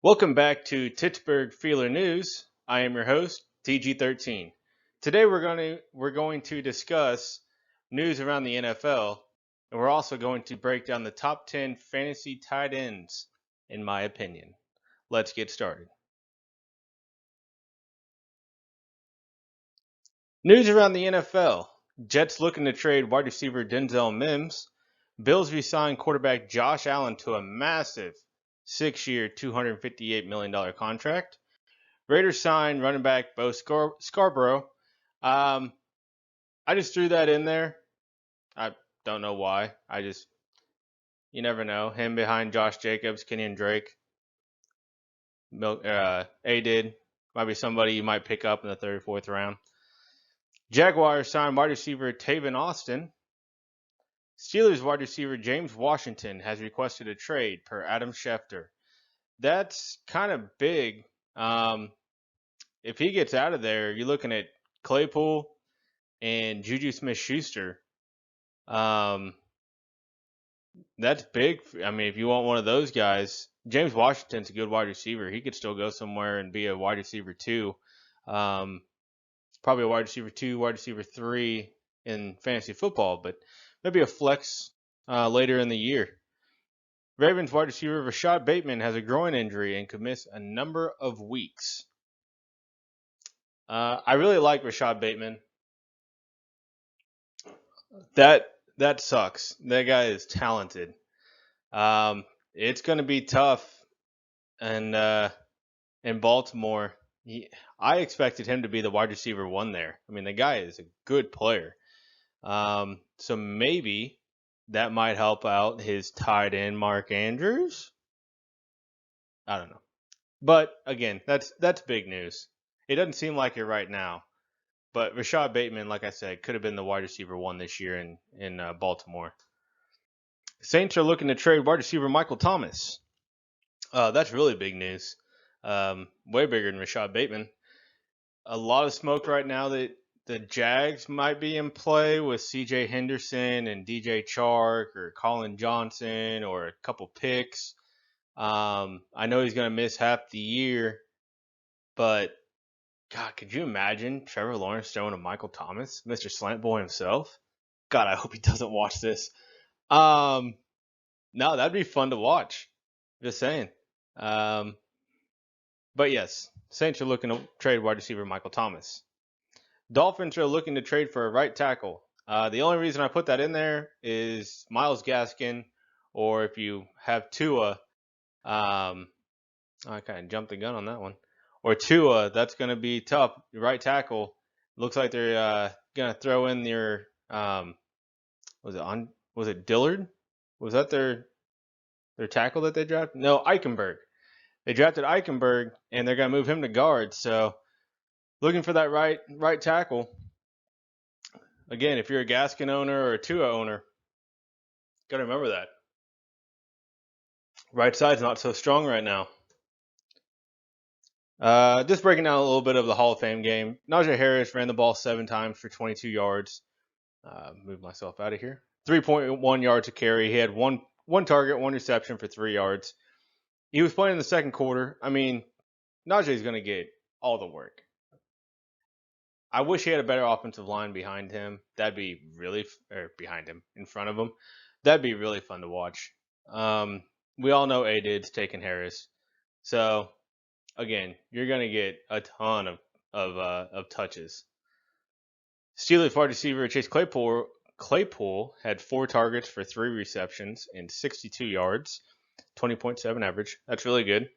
Welcome back to Titsburg Feeler News. I am your host, TG13. Today we're going to discuss news around the NFL, and we're also going to break down the top 10 fantasy tight ends, in my opinion. Let's get started. News around the NFL. Jets looking to trade wide receiver Denzel Mims. Bills re-signed quarterback Josh Allen to a massive 6-year, $258 million contract. Raiders signed running back Bo Scarborough. I just threw that in there. I don't know why. You never know. Him behind Josh Jacobs, Kenyon Drake. A-Did. Might be somebody you might pick up in the third, fourth round. Jaguars signed wide receiver Tavon Austin. Steelers wide receiver James Washington has requested a trade per Adam Schefter. That's kind of big. If he gets out of there, you're looking at Claypool and Juju Smith-Schuster. That's big. I mean, if you want one of those guys, James Washington's a good wide receiver. He could still go somewhere and be a wide receiver 2. Probably a wide receiver 2, wide receiver 3 in fantasy football, but maybe a flex later in the year. Ravens wide receiver Rashad Bateman has a groin injury and could miss a number of weeks. I really like Rashad Bateman. That sucks. That guy is talented. It's going to be tough, and in Baltimore, I expected him to be the wide receiver 1 there. I mean, the guy is a good player. So maybe that might help out his tight end Mark Andrews. I don't know, but again, that's big news. It doesn't seem like it right now. But Rashad Bateman, like I said, could have been the wide receiver 1 this year in Baltimore. Saints are looking to trade wide receiver Michael Thomas. That's really big news. Way bigger than Rashad Bateman. A lot of smoke right now that the Jags might be in play with C.J. Henderson and D.J. Chark or Colin Johnson or a couple picks. I know he's going to miss half the year, but God, could you imagine Trevor Lawrence throwing to Michael Thomas, Mr. Slant Boy himself? God, I hope he doesn't watch this. No, that'd be fun to watch. Just saying. But yes, Saints are looking to trade wide receiver Michael Thomas. Dolphins are looking to trade for a right tackle. The only reason I put that in there is Myles Gaskin, or if you have Tua, I kind of jumped the gun on that one. Or Tua, that's going to be tough. Right tackle. Looks like they're going to throw in their was it Dillard? Was that their tackle that they drafted? No, Eichenberg. They drafted Eichenberg, and they're going to move him to guard. So looking for that right tackle. Again, if you're a Gaskin owner or a Tua owner, got to remember that. Right side's not so strong right now. Just breaking down a little bit of the Hall of Fame game. Najee Harris ran the ball 7 times for 22 yards. Move myself out of here. 3.1 yards a carry. He had one target, 1 reception for 3 yards. He was playing in the second quarter. I mean, Najee's going to get all the work. I wish he had a better offensive line behind him. That'd be really, or behind him, in front of him. That'd be really fun to watch. We all know A-Did's taking Harris. So, again, you're going to get a ton of touches. Steelers wide receiver Chase Claypool had 4 targets for 3 receptions and 62 yards, 20.7 average. That's really good.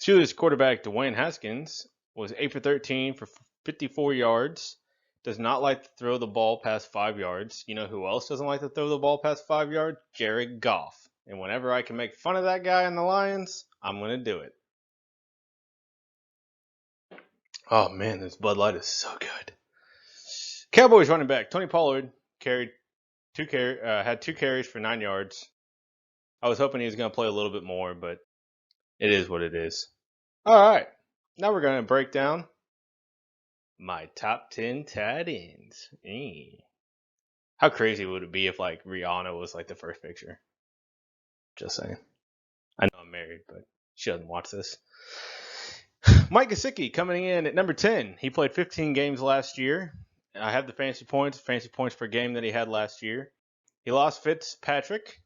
Steelers quarterback Dwayne Haskins was 8 for 13 for 54 yards. Does not like to throw the ball past 5 yards. You know who else doesn't like to throw the ball past 5 yards? Jared Goff. And whenever I can make fun of that guy in the Lions, I'm going to do it. Oh, man, this Bud Light is so good. Cowboys running back Tony Pollard had 2 carries for 9 yards. I was hoping he was going to play a little bit more, but it is what it is. All right, now we're going to break down my top 10 tight ends. How crazy would it be if like Rihanna was like the first picture? Just saying. I know I'm married, but She doesn't watch this. Mike Gesicki coming in at number 10. He played 15 games last year. I have the fantasy points per game that he had last year. He lost Fitzpatrick.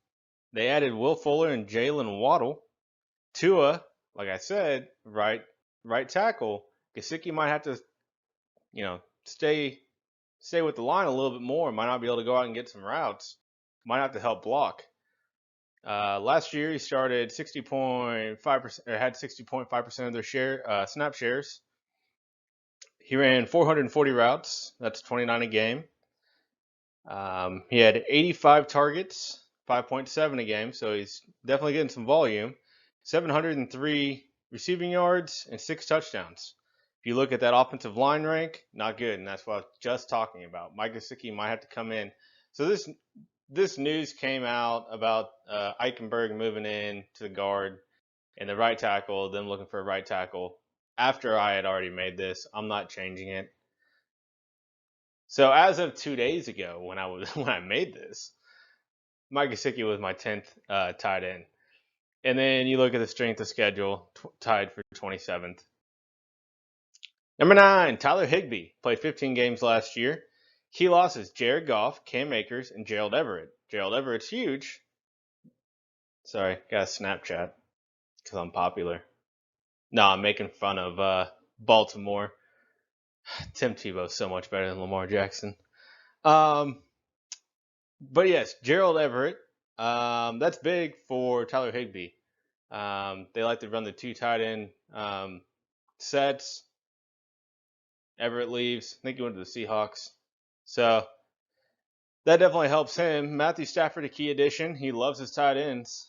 They added Will Fuller and Jalen Waddle. Tua, like I said, right tackle. Gesicki might have to, stay with the line a little bit more. Might not be able to go out and get some routes. Might have to help block. Last year he started 60.5%, or had 60.5% of their snap shares. He ran 440 routes. That's 29 a game. He had 85 targets, 5.7 a game, so he's definitely getting some volume. 703 receiving yards and 6 touchdowns. If you look at that offensive line rank, not good, and that's what I was just talking about. Mike Gesicki might have to come in. So this news came out about Eichenberg moving in to the guard and the right tackle, them looking for a right tackle. After I had already made this, I'm not changing it. So as of 2 days ago, when I made this, Mike Gesicki was my 10th tight end. And then you look at the strength of schedule, tied for 27th. Number 9, Tyler Higbee. Played 15 games last year. Key losses: Jared Goff, Cam Akers, and Gerald Everett. Gerald Everett's huge. Sorry, got a Snapchat because I'm popular. No, I'm making fun of Baltimore. Tim Tebow's so much better than Lamar Jackson. But yes, Gerald Everett. That's big for Tyler Higbee. They like to run the 2 tight end sets. Everett leaves. I think he went to the Seahawks. So that definitely helps him. Matthew Stafford, a key addition. He loves his tight ends.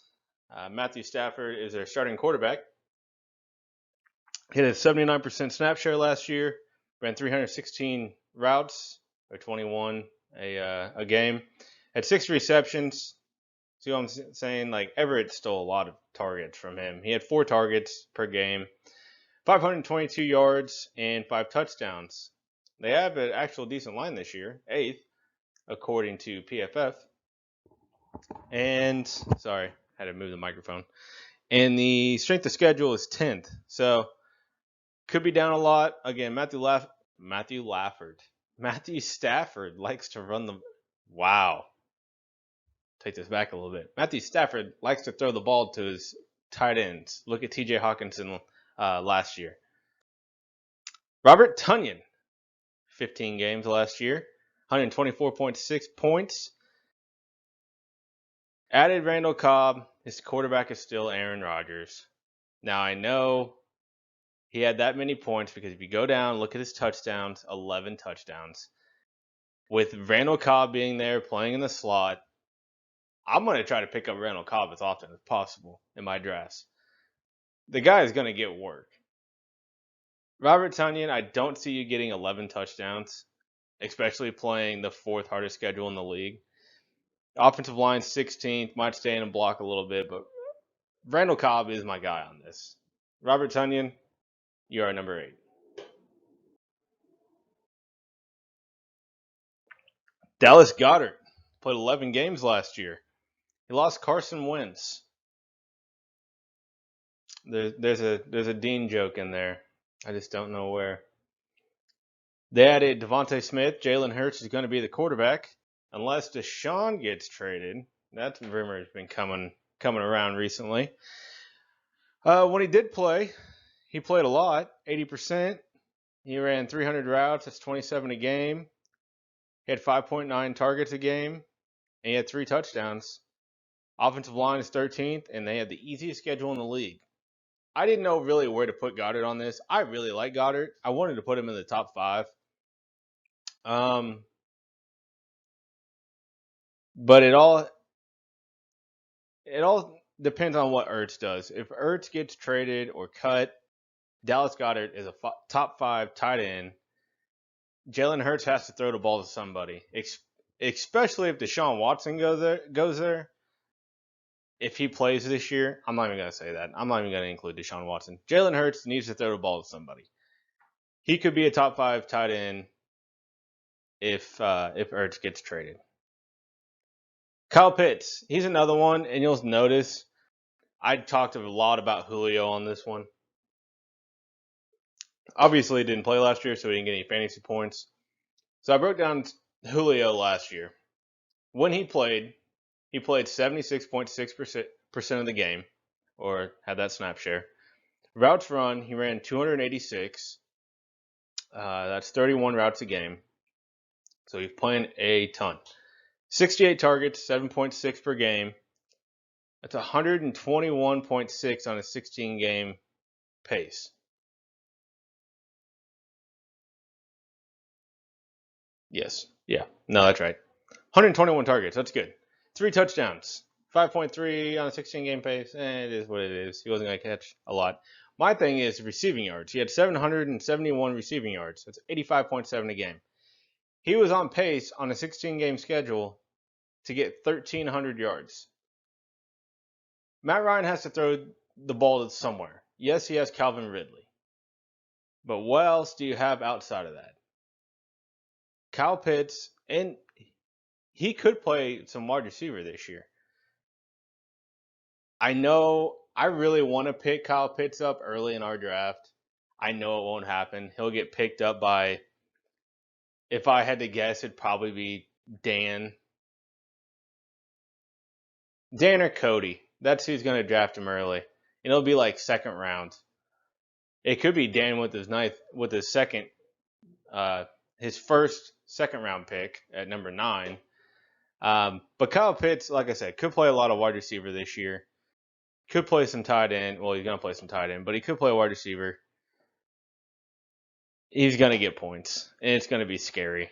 Matthew Stafford is their starting quarterback. He had a 79% snap share last year. Ran 316 routes, or 21 a game. Had 6 receptions. See what I'm saying? Like, Everett stole a lot of targets from him. He had 4 targets per game, 522 yards, and 5 touchdowns. They have an actual decent line this year, 8th, according to PFF. And, sorry, had to move the microphone. And the strength of schedule is 10th. So, could be down a lot. Again, Matthew Stafford likes to run the... Wow. Take this back a little bit. Matthew Stafford likes to throw the ball to his tight ends. Look at TJ Hockenson last year. Robert Tonyan, 15 games last year, 124.6 points. Added Randall Cobb. His quarterback is still Aaron Rodgers. Now, I know he had that many points because if you go down, look at his touchdowns, 11 touchdowns. With Randall Cobb being there, playing in the slot, I'm going to try to pick up Randall Cobb as often as possible in my drafts. The guy is going to get work. Robert Tonyan, I don't see you getting 11 touchdowns, especially playing the 4th hardest schedule in the league. Offensive line 16th, might stay in and block a little bit, but Randall Cobb is my guy on this. Robert Tonyan, you are number 8. Dallas Goedert played 11 games last year. He lost Carson Wentz. There's a Dean joke in there. I just don't know where. They added Devontae Smith. Jalen Hurts is going to be the quarterback, unless Deshaun gets traded. That rumor has been coming around recently. When he did play, he played a lot, 80%. He ran 300 routes. That's 27 a game. He had 5.9 targets a game, and he had 3 touchdowns. Offensive line is 13th, and they had the easiest schedule in the league. I didn't know really where to put Goedert on this. I really like Goedert. I wanted to put him in the top 5. But it all depends on what Ertz does. If Ertz gets traded or cut, Dallas Goedert is a top 5 tight end. Jalen Hurts has to throw the ball to somebody, especially if Deshaun Watson goes there. If he plays this year, I'm not even going to say that. I'm not even going to include Deshaun Watson. Jalen Hurts needs to throw the ball to somebody. He could be a top 5 tight end if Ertz gets traded. Kyle Pitts, he's another one, and you'll notice I talked a lot about Julio on this one. Obviously, he didn't play last year, so he didn't get any fantasy points. So I broke down Julio last year. When he played 76.6% of the game, or had that snap share. Routes run, he ran 286. That's 31 routes a game. So he's playing a ton. 68 targets, 7.6 per game. That's 121.6 on a 16-game pace. Yes. Yeah. No, that's right. 121 targets. That's good. 3 touchdowns. 5.3 on a 16-game pace. It is what it is. He wasn't going to catch a lot. My thing is receiving yards. He had 771 receiving yards. That's 85.7 a game. He was on pace on a 16-game schedule to get 1,300 yards. Matt Ryan has to throw the ball somewhere. Yes, he has Calvin Ridley. But what else do you have outside of that? Kyle Pitts, and he could play some wide receiver this year. I know I really want to pick Kyle Pitts up early in our draft. I know it won't happen. He'll get picked up by, if I had to guess, it'd probably be Dan. Dan or Cody. That's who's going to draft him early. And it'll be like second round. It could be Dan with his second, his first second round pick at number 9. But Kyle Pitts, like I said, could play a lot of wide receiver this year. Could play some tight end. Well, he's going to play some tight end, but he could play wide receiver. He's going to get points, and it's going to be scary.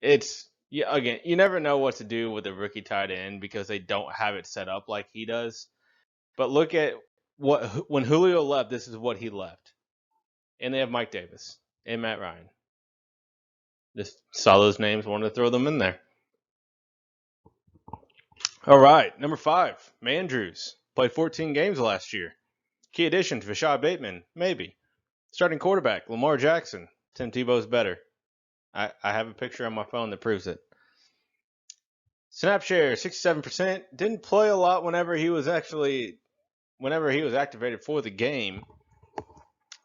Again, you never know what to do with a rookie tight end because they don't have it set up like he does. But look at when Julio left, this is what he left. And they have Mike Davis and Matt Ryan. Just saw those names, wanted to throw them in there. All right, number 5, Mandrews. Played 14 games last year. Key additions, Rashad Bateman, maybe. Starting quarterback, Lamar Jackson. Tim Tebow's better. I have a picture on my phone that proves it. Snap share, 67%. Didn't play a lot whenever he was activated for the game.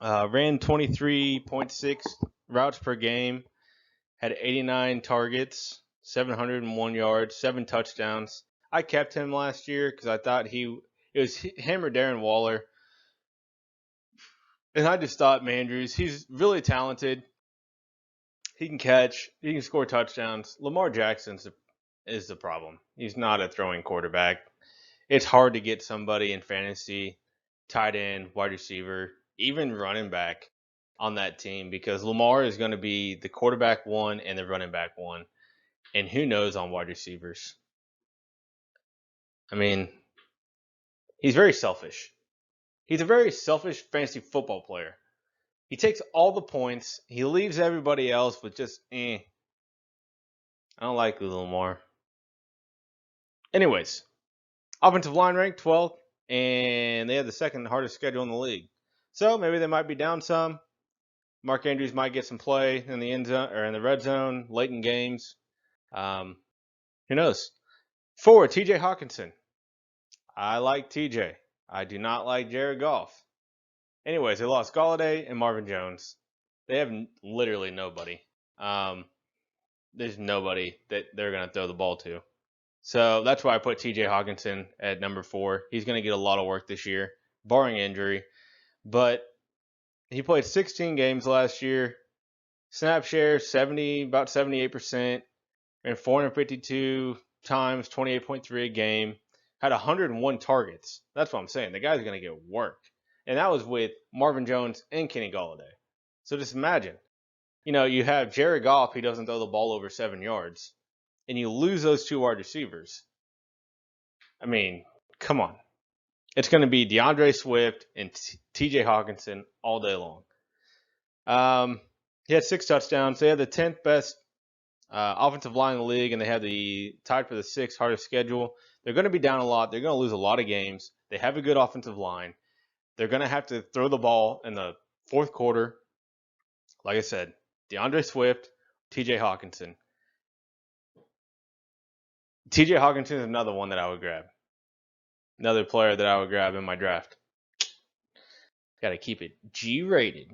Ran 23.6 routes per game. Had 89 targets, 701 yards, 7 touchdowns. I kept him last year because I thought it was him or Darren Waller. And I just thought Mandrews, he's really talented. He can catch. He can score touchdowns. Lamar Jackson is the problem. He's not a throwing quarterback. It's hard to get somebody in fantasy, tight end, wide receiver, even running back on that team because Lamar is going to be the quarterback 1 and the running back 1. And who knows on wide receivers? I mean, he's very selfish. He's a very selfish fantasy football player. He takes all the points. He leaves everybody else with just, I don't like Lamar. Anyways, offensive line ranked 12th, and they have the second hardest schedule in the league. So maybe they might be down some. Mark Andrews might get some play in the end zone or in the red zone late in games. Who knows? 4, TJ Hockenson. I like TJ. I do not like Jared Goff. Anyways, they lost Galladay and Marvin Jones. They have literally nobody. There's nobody that they're going to throw the ball to. So that's why I put TJ Hockenson at number 4. He's going to get a lot of work this year, barring injury. But he played 16 games last year. Snap share, about 78%. Ran 452 times, 28.3 a game. Had 101 targets. That's what I'm saying. The guy's going to get work. And that was with Marvin Jones and Kenny Galladay. So just imagine. You have Jared Goff, he doesn't throw the ball over 7 yards. And you lose those 2 wide receivers. I mean, come on. It's going to be DeAndre Swift and TJ Hockenson all day long. He had 6 touchdowns. They had the 10th best offensive line in the league, and they have the tied for the 6th hardest schedule. They're going to be down a lot. They're going to lose a lot of games. They have a good offensive line. They're going to have to throw the ball in the 4th quarter. Like I said, DeAndre Swift, TJ Hockenson. TJ Hockenson is another one that I would grab. Another player that I would grab in my draft. Got to keep it G rated.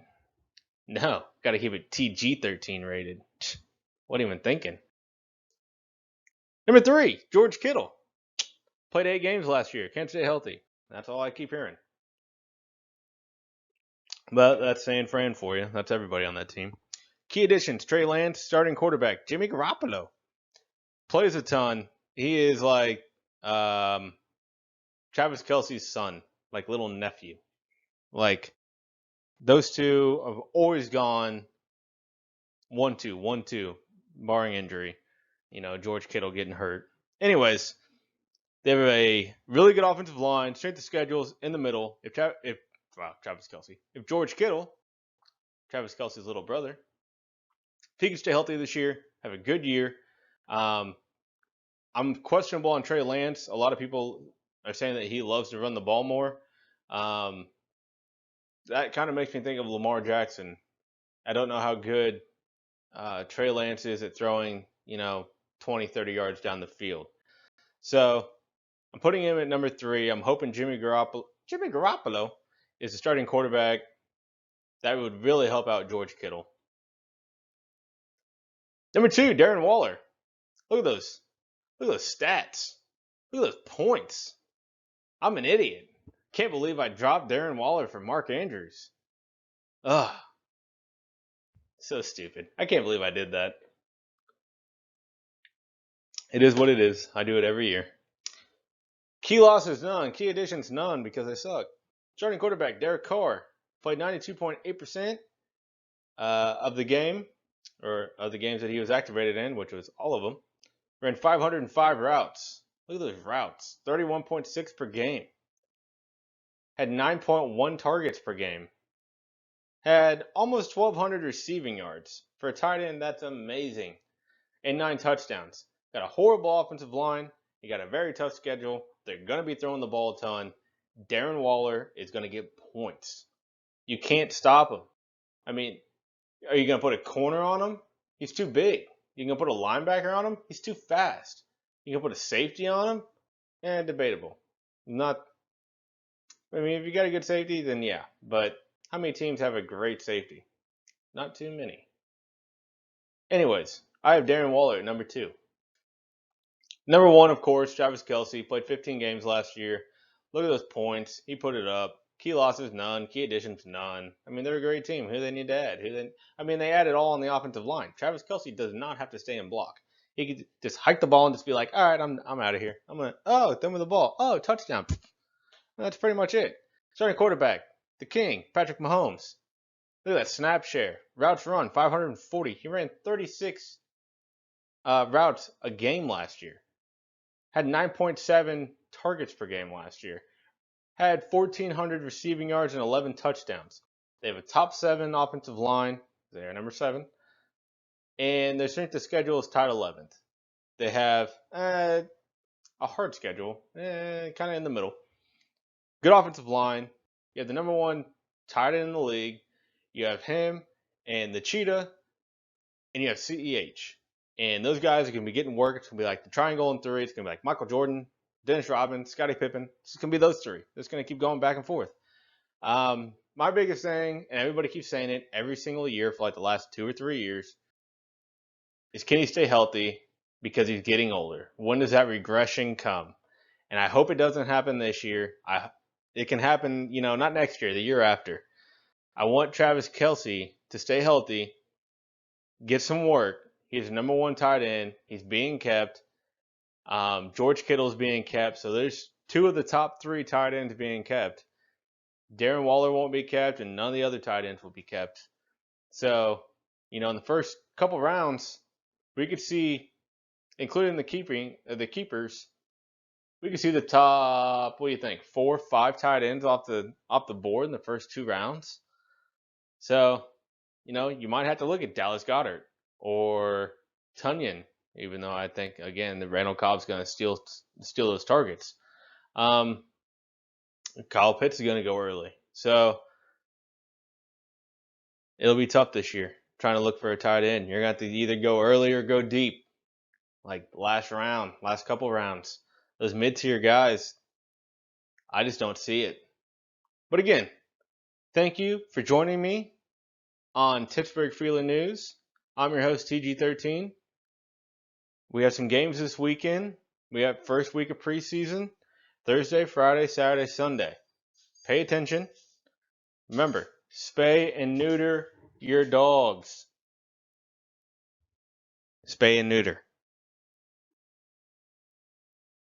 No, got to keep it TG13 rated. What even thinking? Number 3, George Kittle. Played 8 games last year. Can't stay healthy. That's all I keep hearing. But that's San Fran for you. That's everybody on that team. Key additions: Trey Lance, starting quarterback. Jimmy Garoppolo plays a ton. He is like Travis Kelce's son, like little nephew. Like those two have always gone 1-2, 1-2, barring injury. George Kittle getting hurt. Anyways, they have a really good offensive line, strength of schedules in the middle. Travis Kelce, if George Kittle, Travis Kelce's little brother, if he can stay healthy this year, have a good year. I'm questionable on Trey Lance. A lot of people are saying that he loves to run the ball more. That kind of makes me think of Lamar Jackson. I don't know how good Trey Lance is at throwing, 20, 30 yards down the field. So I'm putting him at number 3. I'm hoping Jimmy Garoppolo is the starting quarterback. That would really help out George Kittle. Number 2, Darren Waller. Look at those. Look at those stats. Look at those points. I'm an idiot. Can't believe I dropped Darren Waller for Mark Andrews. Ugh. So stupid. I can't believe I did that. It is what it is. I do it every year. Key losses, none. Key additions, none, because I suck. Starting quarterback, Derek Carr. Played 92.8% of the game, or of the games that he was activated in, which was all of them. Ran 505 routes. Look at those routes. 31.6 per game. Had 9.1 targets per game. Had almost 1,200 receiving yards. For a tight end, that's amazing. And 9 touchdowns. Got a horrible offensive line. You got a very tough schedule. They're going to be throwing the ball a ton. Darren Waller is going to get points. You can't stop him. I mean, are you going to put a corner on him? He's too big. You can put a linebacker on him? He's too fast. You can put a safety on him? Debatable. If you got a good safety, then yeah. But how many teams have a great safety? Not too many. Anyways, I have Darren Waller at number 2. Number 1, of course, Travis Kelce. Played 15 games last year. Look at those points. He put it up. Key losses, none. Key additions, none. They're a great team. Who do they need to add? They added all on the offensive line. Travis Kelce does not have to stay in block. He could just hike the ball and just be like, all right, I'm out of here. Throw me the ball. Oh, touchdown. That's pretty much it. Starting quarterback, the king, Patrick Mahomes. Look at that snap share. Routes run, 540. He ran 36 routes a game last year. Had 9.7 targets per game last year. Had 1,400 receiving yards and 11 touchdowns. They have a top 7 offensive line. They're number 7. And their strength of schedule is tied 11th. They have a hard schedule, kind of in the middle. Good offensive line. You have the number 1 tight end in the league. You have him and the Cheetah, and you have CEH. And those guys are going to be getting work. It's going to be like the triangle in 3. It's going to be like Michael Jordan, Dennis Rodman, Scottie Pippen. It's going to be those 3. It's going to keep going back and forth. My biggest thing, and everybody keeps saying it every single year for like the last 2 or 3 years, is can he stay healthy because he's getting older? When does that regression come? And I hope it doesn't happen this year. It can happen, not next year, the year after. I want Travis Kelce to stay healthy, get some work. He's number 1 tight end. He's being kept. George Kittle's being kept. So there's 2 of the top 3 tight ends being kept. Darren Waller won't be kept, and none of the other tight ends will be kept. So, in the first couple rounds, we could see, including the keepers, we could see the top, what do you think, 4 or 5 tight ends off the board in the first 2 rounds. So, you might have to look at Dallas Goedert or Tonyan, even though I think, again, the Randall Cobb's going to steal those targets. Kyle Pitts is going to go early. So, it'll be tough this year trying to look for a tight end. You're going to have to either go early or go deep, like last couple rounds. Those mid-tier guys, I just don't see it. But again, thank you for joining me on Titsburg Freeland News. I'm your host, TG13. We have some games this weekend. We have first week of preseason, Thursday, Friday, Saturday, Sunday. Pay attention. Remember, spay and neuter your dogs. Spay and neuter.